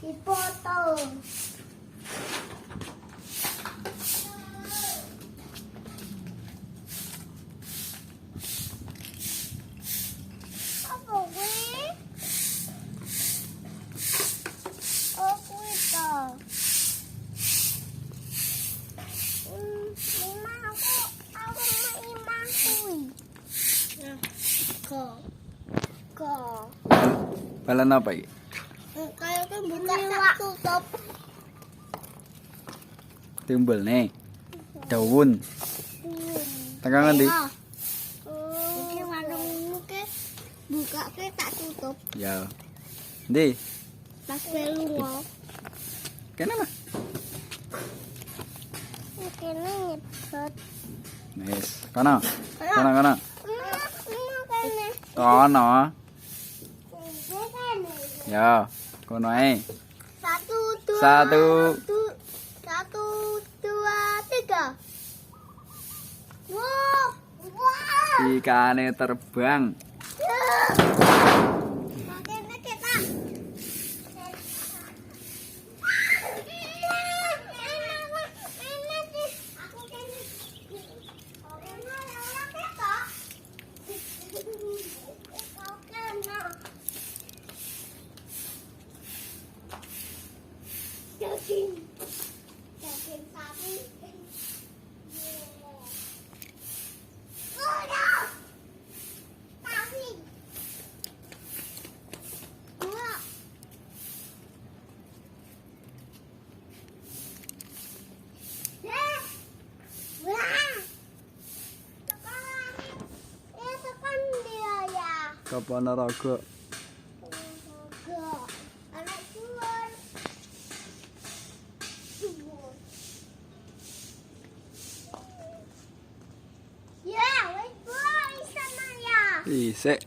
dipoto. Apa kuwi? Oh kuwi to. Lima aku mau lima kuwi. Nah, ko. Balan apa iki? Kayaknya buka tak tutup. Timbul nih. Daun. Tekan ngendi? Iki warungmu ke buka ke tak tutup. Ya. Ndi? Pas lunga. Kene mah. Kene nyebut. Wis, kana. Kana. Kene. Kana. Kene. Ya, kono ae. Satu, dua, tiga. Wow. Wow. Ikane terbang. Makanya kita. Daging sapi. Sapi. Dua. Tekan dia ya. Kapan raga? Anak keluar. Ya, wes boy sama ya. Isik.